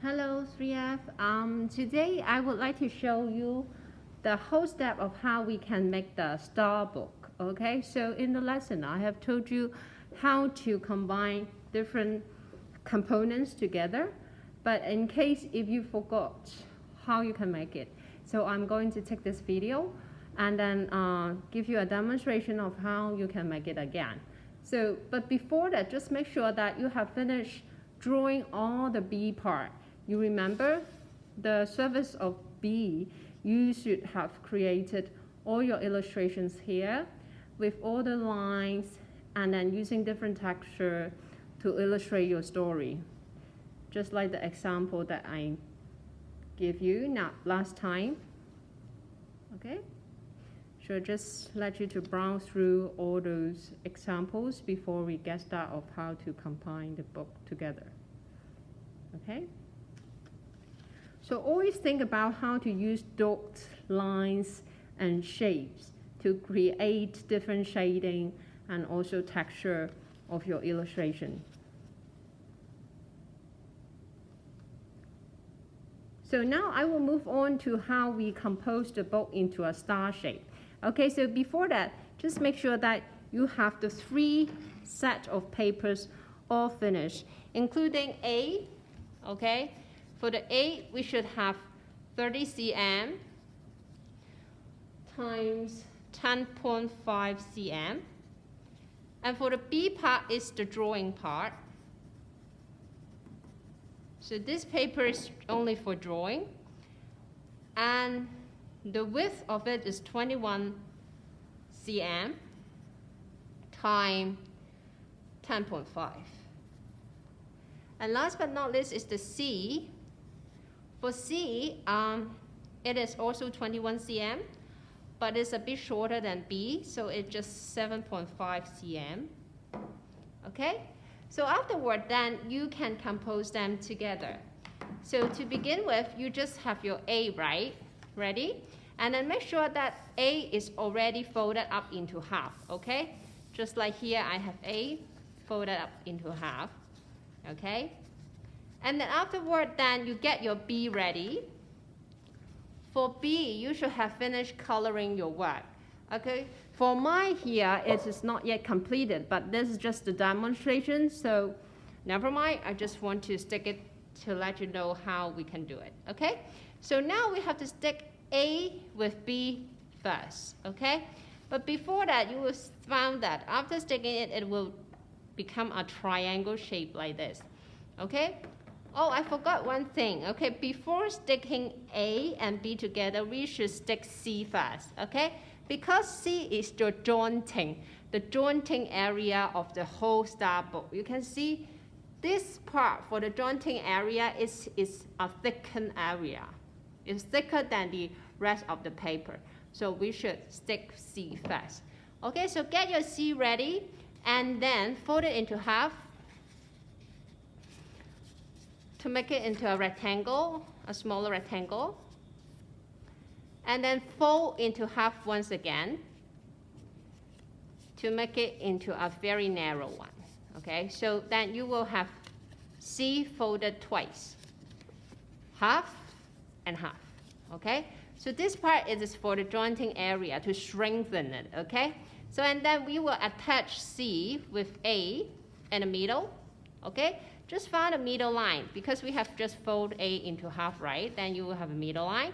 Hello 3F. Today I would like to show you the whole step of how we can make the star book. Okay, so in the lesson I have told you how to combine different components together, but in case if you forgot how you can make it, so I'm going to take this video and then give you a demonstration of how you can make it again. So, but before that, just make sure that you have finished drawing all the B part. You remember the surface of B, you should have created all your illustrations here with all the lines and then using different texture to illustrate your story. Just like the example that I gave you now last time. Okay? So just let you to browse through all those examples before we get started of how to combine the book together. Okay? So always think about how to use dots, lines, and shapes to create different shading and also texture of your illustration. So now I will move on to how we compose the book into a star shape. Okay, so before that, just make sure that you have the 3 sets of papers all finished, including A, okay? For the A, we should have 30 cm times 10.5 cm. And for the B part is the drawing part. So this paper is only for drawing. And the width of it is 21 cm times 10.5. And last but not least is the C. For C, it is also 21 cm, but it's a bit shorter than B, so it's just 7.5 cm. Okay? So afterward, then you can compose them together. So to begin with, you just have your A, right? Ready? And then make sure that A is already folded up into half, okay? Just like here, I have A folded up into half, okay? And then afterward, then you get your B ready. For B, you should have finished coloring your work, okay? For mine here, it is not yet completed, but this is just a demonstration, so never mind. I just want to stick it to let you know how we can do it, okay? So now we have to stick A with B first, okay? But before that, you will find that after sticking it, it will become a triangle shape like this, okay? Oh, I forgot one thing, okay? Before sticking A and B together, we should stick C first, okay? Because C is the jointing area of the whole star book. You can see this part for the jointing area is a thickened area. It's thicker than the rest of the paper. So we should stick C first. Okay, so get your C ready and then fold it into half to make it into a rectangle, a smaller rectangle. And then fold into half once again to make it into a very narrow one. Okay, so then you will have C folded twice, half and half. Okay, so this part is for the jointing area to strengthen it. Okay, so and then we will attach C with A in the middle. Okay, just find a middle line because we have just fold A into half, right? Then you will have a middle line.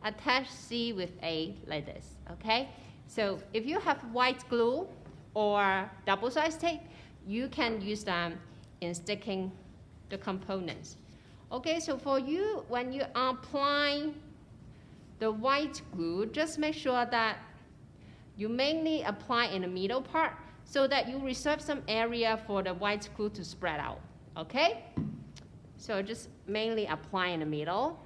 Attach C with A like this, okay? So if you have white glue or double-sided tape, you can use them in sticking the components. Okay, so for you, when you are applying the white glue, just make sure that you mainly apply in the middle part so that you reserve some area for the white glue to spread out, okay? So just mainly apply in the middle.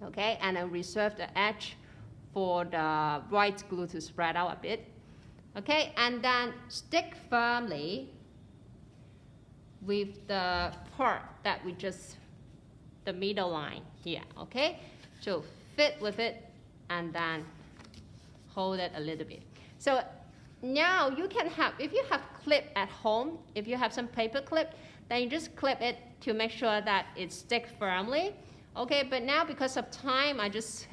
Okay, and then reserve the edge for the white glue to spread out a bit. Okay, and then stick firmly with the part that we just, the middle line here, okay? So fit with it and then hold it a little bit. So now you can have, if you have clip at home, if you have some paper clip, then you just clip it to make sure that it sticks firmly. Okay, but now because of time, I just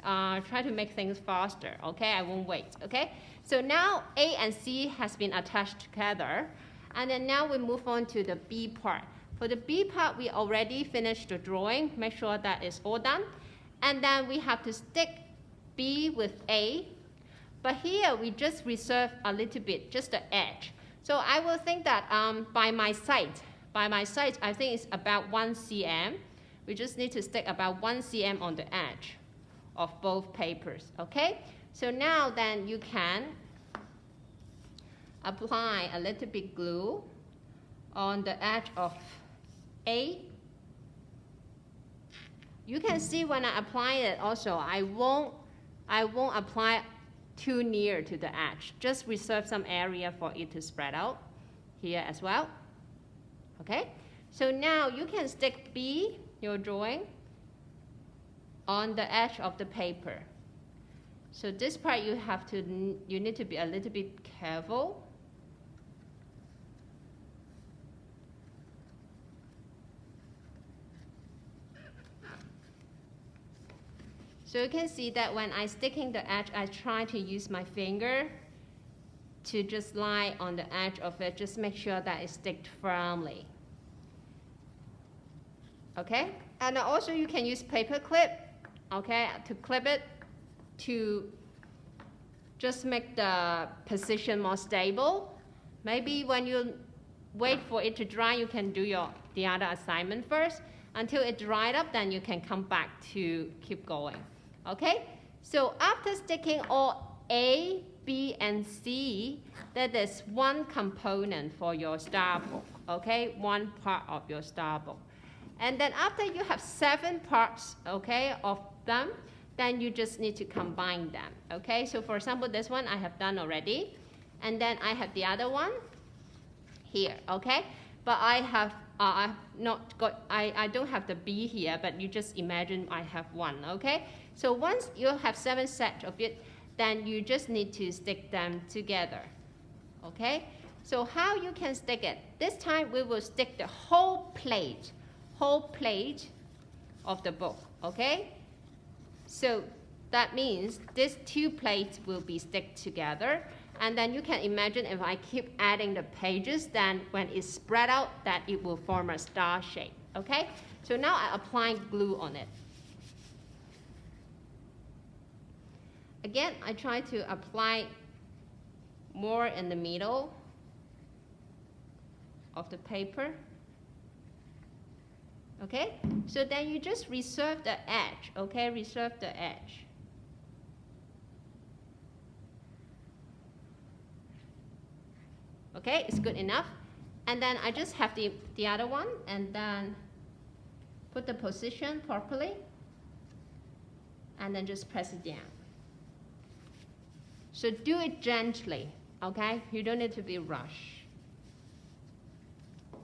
try to make things faster. Okay, I won't wait. Okay, so now A and C has been attached together. And then now we move on to the B part. For the B part, we already finished the drawing. Make sure that it's all done. And then we have to stick B with A. But here, we just reserve a little bit, just the edge. So I will think that by my sight, I think it's about 1 cm. We just need to stick about 1 cm on the edge of both papers, okay? So now then you can apply a little bit glue on the edge of A. You can see when I apply it also, I won't apply too near to the edge. Just reserve some area for it to spread out here as well. Okay? So now you can stick B, your drawing, on the edge of the paper. So this part you need to be a little bit careful. So you can see that when I'm sticking the edge, I try to use my finger to just lie on the edge of it, just make sure that it sticks firmly. Okay? And also you can use paper clip, okay, to clip it to just make the position more stable. Maybe when you wait for it to dry, you can do the other assignment first. Until it dried up, then you can come back to keep going. Okay? So after sticking all A, B, and C, that is one component for your star book, okay? One part of your star book. And then after you have 7 parts, okay, of them, then you just need to combine them, okay? So for example, this one I have done already. And then I have the other one here, okay? But I have I don't have the B here, but you just imagine I have one, okay? So once you have 7 sets of it, then you just need to stick them together, okay? So how you can stick it? This time we will stick the whole plate of the book, okay? So that means these 2 plates will be stick together. And then you can imagine if I keep adding the pages, then when it's spread out, that it will form a star shape, okay? So now I apply glue on it. Again, I try to apply more in the middle of the paper. Okay? So then you just reserve the edge, okay? Reserve the edge. Okay, it's good enough. And then I just have the other one, and then put the position properly, and then just press it down. So do it gently, okay? You don't need to be rushed.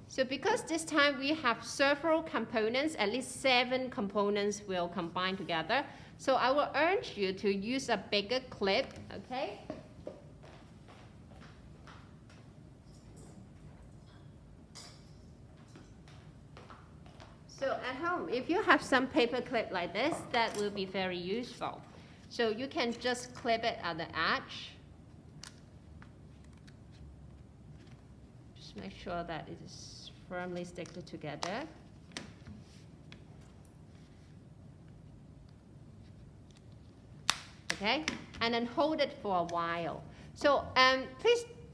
So because this time we have several components, at least 7 components will combine together. So I will urge you to use a bigger clip, okay? So at home, if you have some paper clip like this, that will be very useful. So you can just clip it at the edge. Just make sure that it is firmly stick together. Okay, and then hold it for a while. So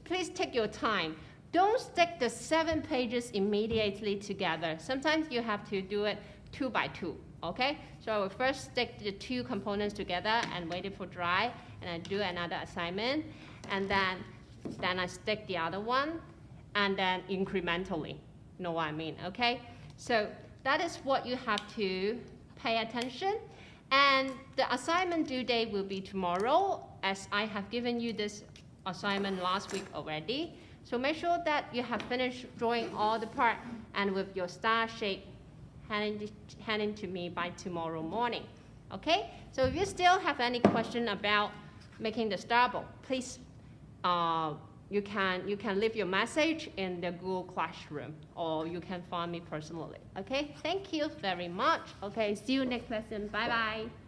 please take your time. Don't stick the 7 pages immediately together. Sometimes you have to do it 2 by 2. Okay, so I will first stick the 2 components together and wait it for dry, and I do another assignment, and then I stick the other one, and then incrementally. You know what I mean? Okay, so that is what you have to pay attention. And the assignment due date will be tomorrow, as I have given you this assignment last week already. So make sure that you have finished drawing all the part, and with your star shape handing to me by tomorrow morning. Okay? So if you still have any question about making the star book, please you can leave your message in the Google Classroom, or you can find me personally. Okay, thank you very much. Okay, see you next lesson. Bye bye.